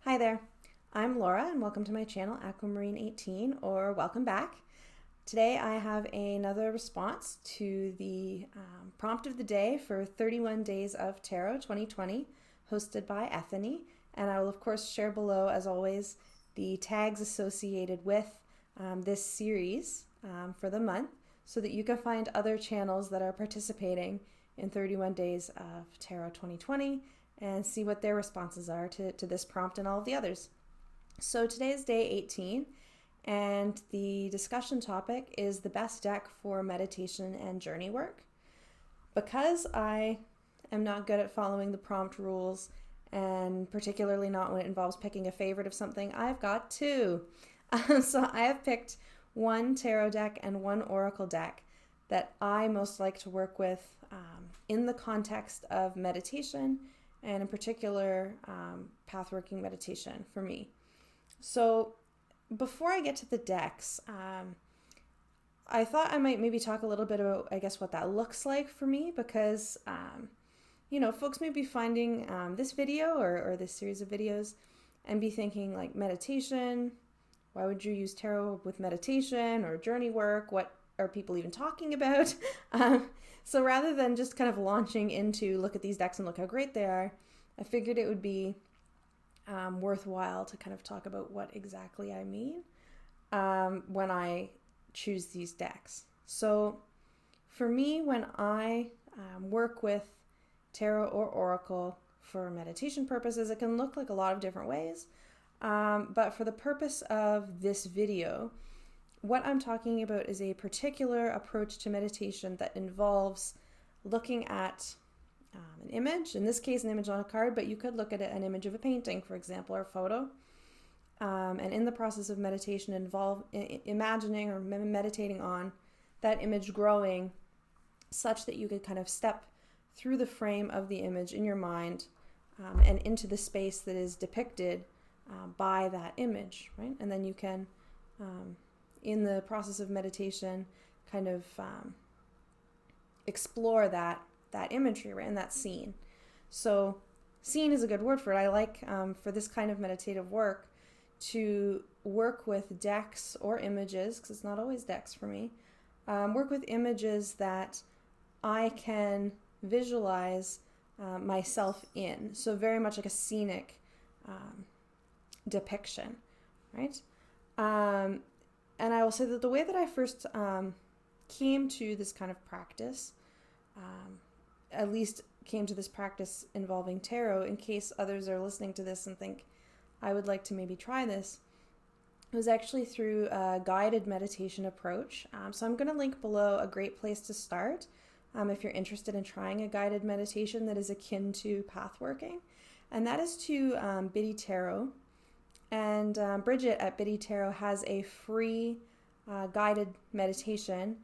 Hi there, I'm Laura and welcome to my channel Aquamarine18, or welcome back. Today I have another response to the prompt of the day for 31 Days of Tarot 2020, hosted by Ethany, and I will of course share below, as always, the tags associated with this series for the month, so that you can find other channels that are participating in 31 Days of Tarot 2020 and see what their responses are to this prompt and all of the others. So today is day 18, and the discussion topic is the best deck for meditation and journey work. Because I am not good at following the prompt rules, and particularly not when it involves picking a favorite of something, I've got two. So I have picked one tarot deck and one oracle deck that I most like to work with in the context of meditation, and in particular, pathworking meditation for me. So before I get to the decks, I thought I might maybe talk a little bit about, I guess, what that looks like for me, because, folks may be finding this video or this series of videos and be thinking, like, meditation, why would you use tarot with meditation or journey work? What are people even talking about? So rather than just kind of launching into look at these decks and look how great they are, I figured it would be worthwhile to kind of talk about what exactly I mean when I choose these decks. So for me, when I work with tarot or oracle for meditation purposes, it can look like a lot of different ways. But for the purpose of this video, what I'm talking about is a particular approach to meditation that involves looking at an image, in this case an image on a card, but you could look at an image of a painting, for example, or a photo. And in the process of meditation, imagining or meditating on that image growing such that you could kind of step through the frame of the image in your mind and into the space that is depicted by that image, right? And then you can, in the process of meditation, kind of explore that imagery, right, and that scene. So scene is a good word for it. I like, for this kind of meditative work, to work with decks or images, because it's not always decks for me, work with images that I can visualize myself in. So very much like a scenic depiction, right? And I will say that the way that I first came to this kind of practice, at least came to this practice involving tarot, in case others are listening to this and think, I would like to maybe try this, it was actually through a guided meditation approach. So I'm going to link below a great place to start if you're interested in trying a guided meditation that is akin to pathworking. And that is to Biddy Tarot. And Bridget at Biddy Tarot has a free guided meditation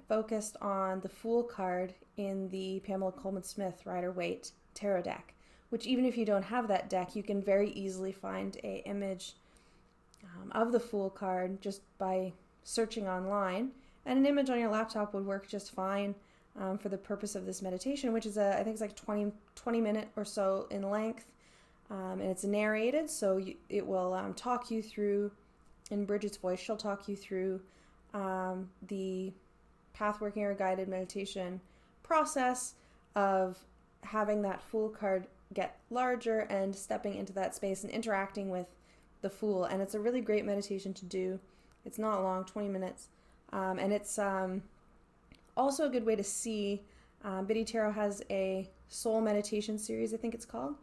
focused on the Fool card in the Pamela Coleman-Smith Rider-Waite tarot deck, which even if you don't have that deck, you can very easily find an image of the Fool card just by searching online, and an image on your laptop would work just fine for the purpose of this meditation, which is, I think it's like 20 minute or so in length, and it's narrated, so it will talk you through, in Bridget's voice, she'll talk you through the pathworking or guided meditation process of having that Fool card get larger and stepping into that space and interacting with the Fool. And it's a really great meditation to do. It's not long, 20 minutes. And it's also a good way to see. Biddy Tarot has a soul meditation series, I think it's called,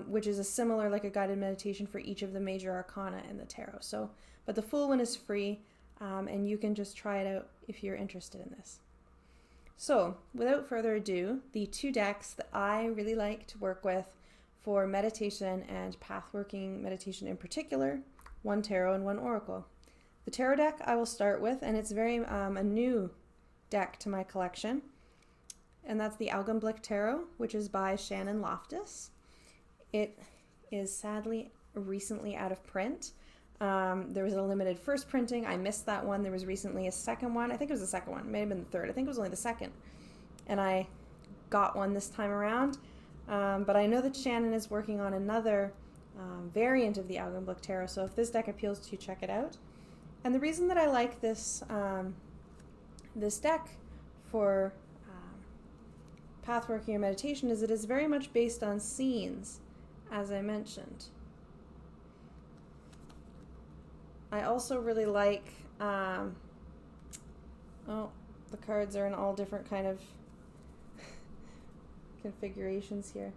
which is a similar, like a guided meditation for each of the major arcana in the tarot. So, but the Fool one is free, and you can just try it out if you're interested in this. So, without further ado, the two decks that I really like to work with for meditation and pathworking meditation in particular, one tarot and one oracle. The tarot deck I will start with, and it's very a new deck to my collection, and that's the Augenblick Tarot, which is by Shannon Loftis. It is sadly recently out of print. There was a limited first printing. I missed that one. There was recently a second one. I think it was the second one. It may have been the third. I think it was only the second. And I got one this time around. But I know that Shannon is working on another variant of the Augenblick Tarot. So if this deck appeals to you, check it out. And the reason that I like this this deck for pathworking or meditation is it is very much based on scenes, as I mentioned. I also really like, the cards are in all different kind of configurations here.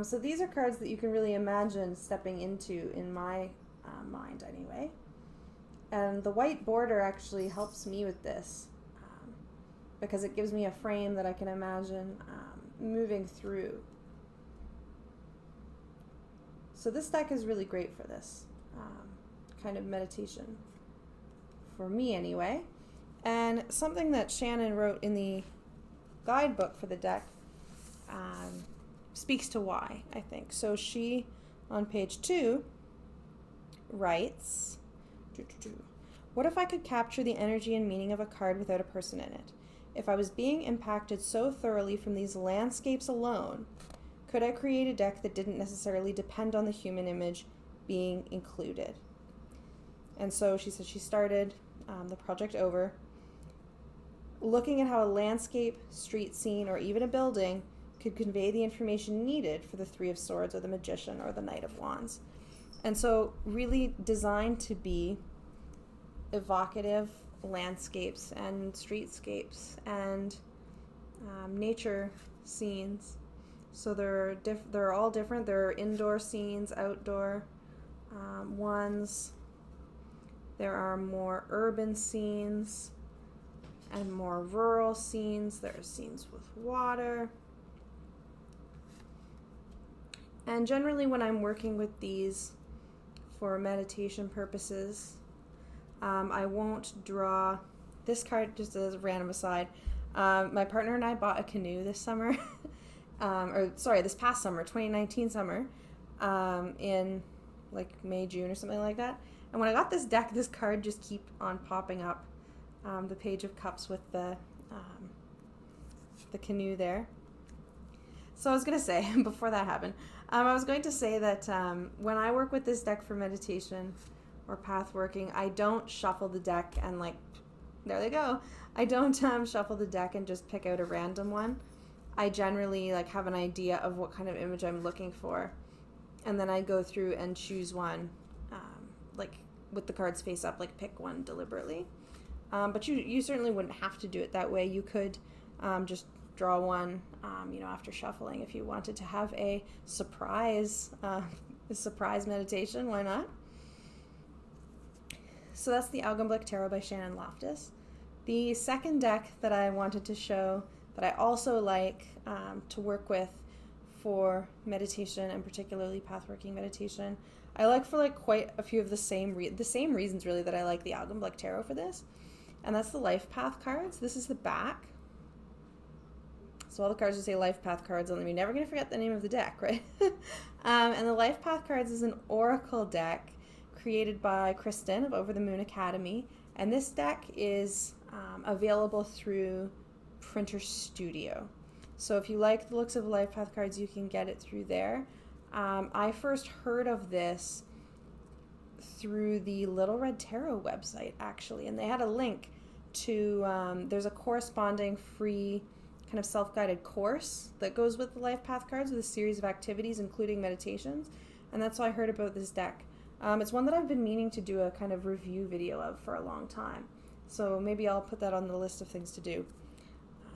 So these are cards that you can really imagine stepping into in my mind anyway. And the white border actually helps me with this because it gives me a frame that I can imagine moving through. So this deck is really great for this kind of meditation, for me anyway. And something that Shannon wrote in the guidebook for the deck speaks to why, I think. So she, on page 2, writes, what if I could capture the energy and meaning of a card without a person in it? If I was being impacted so thoroughly from these landscapes alone, could I create a deck that didn't necessarily depend on the human image being included? And so she said she started the project over looking at how a landscape, street scene, or even a building could convey the information needed for the Three of Swords or the Magician or the Knight of Wands. And so really designed to be evocative landscapes and streetscapes and nature scenes. So they're all different. There are indoor scenes, outdoor ones. There are more urban scenes and more rural scenes. There are scenes with water. And generally when I'm working with these for meditation purposes, I won't draw this card. Just as a random aside, my partner and I bought a canoe this summer, this past summer, 2019 summer, in like May, June or something like that. And when I got this deck, this card just keep on popping up, the Page of Cups with the canoe there. So I was going to say, before that happened, I was going to say that when I work with this deck for meditation or path working, I don't shuffle the deck and like, there they go. I don't shuffle the deck and just pick out a random one. I generally like have an idea of what kind of image I'm looking for. And then I go through and choose one, like with the cards face up, like pick one deliberately. But you certainly wouldn't have to do it that way. You could just draw one, after shuffling if you wanted to have a surprise meditation. Why not? So that's the Augenblick Tarot by Shannon Loftis. The second deck that I wanted to show that I also like to work with for meditation and particularly pathworking meditation, I like for like quite a few of the same reasons really that I like the Augenblick Tarot for this, and that's the life path cards. This is the back. So all the cards just say life path cards on them. You're never going to forget the name of the deck, right? And the life path cards is an oracle deck created by Kristen of Over the Moon Academy. And this deck is available through Printer Studio. So if you like the looks of life path cards, you can get it through there. I first heard of this through the Little Red Tarot website, actually. And they had a link to, there's a corresponding free kind of self-guided course that goes with the life path cards with a series of activities, including meditations. And that's how I heard about this deck. It's one that I've been meaning to do a kind of review video of for a long time. So maybe I'll put that on the list of things to do.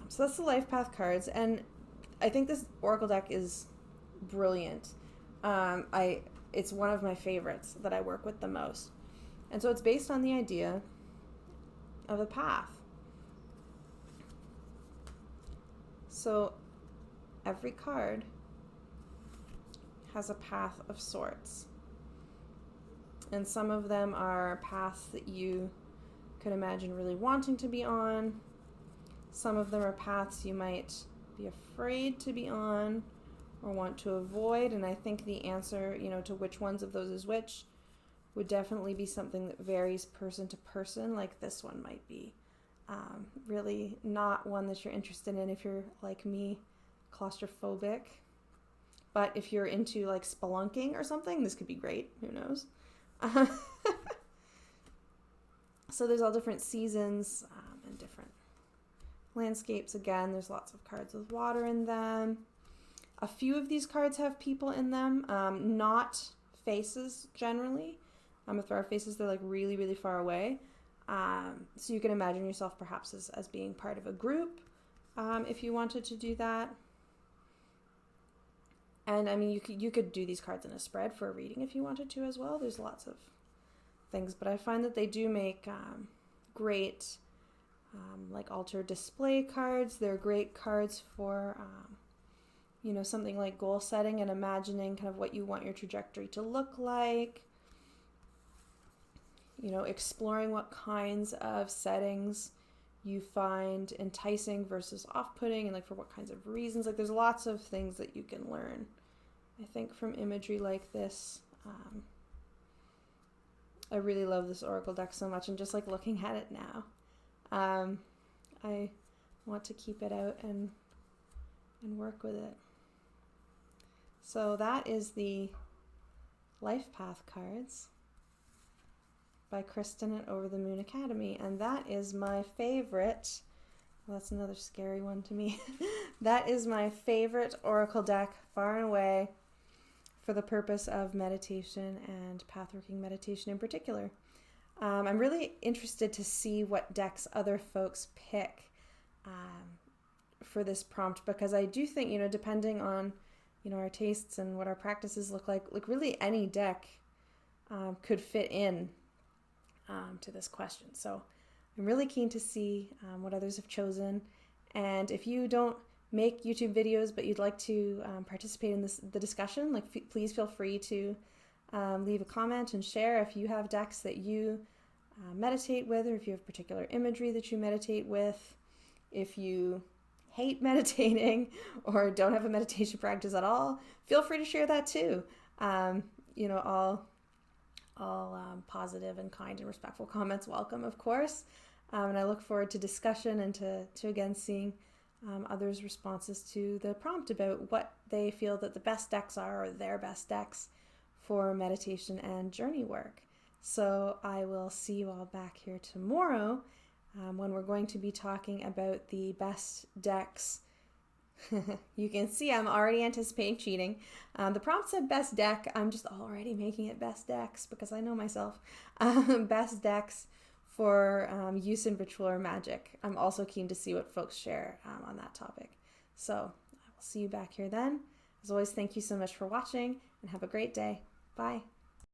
So that's the life path cards. And I think this oracle deck is brilliant. It's one of my favorites that I work with the most. And so it's based on the idea of a path. So every card has a path of sorts. And some of them are paths that you could imagine really wanting to be on. Some of them are paths you might be afraid to be on or want to avoid. And I think the answer, to which ones of those is which would definitely be something that varies person to person, like this one might be. Really not one that you're interested in if you're like me, claustrophobic. But if you're into like spelunking or something, this could be great. Who knows? So there's all different seasons and different landscapes. Again, there's lots of cards with water in them. A few of these cards have people in them, not faces generally. If there are faces, they're like really, really far away. So you can imagine yourself perhaps as being part of a group if you wanted to do that. And I mean, you could do these cards in a spread for a reading if you wanted to as well. There's lots of things, but I find that they do make great like altar display cards. They're great cards for something like goal setting and imagining kind of what you want your trajectory to look like. Exploring what kinds of settings you find enticing versus off-putting, and like for what kinds of reasons. Like there's lots of things that you can learn, I think, from imagery like this. I really love this oracle deck so much, and just like looking at it now, I want to keep it out and work with it. So that is the Life Path cards by Kristen at Over the Moon Academy, and that is my favorite. Well, that's another scary one to me. That is my favorite oracle deck far and away for the purpose of meditation and pathworking meditation in particular. I'm really interested to see what decks other folks pick for this prompt, because I do think, depending on, our tastes and what our practices look like really any deck could fit in to this question. So I'm really keen to see what others have chosen. And if you don't make YouTube videos, but you'd like to participate in the discussion, please feel free to leave a comment and share if you have decks that you meditate with, or if you have particular imagery that you meditate with. If you hate meditating or don't have a meditation practice at all, feel free to share that too. All positive and kind and respectful comments welcome, of course. And I look forward to discussion and to again seeing others' responses to the prompt about what they feel that the best decks are, or their best decks for meditation and journey work. So I will see you all back here tomorrow when we're going to be talking about the best decks. You can see I'm already anticipating cheating. The prompt said best deck. I'm just already making it best decks because I know myself. Best decks for use in ritual or magic. I'm also keen to see what folks share on that topic. So I will see you back here then. As always, thank you so much for watching and have a great day. Bye.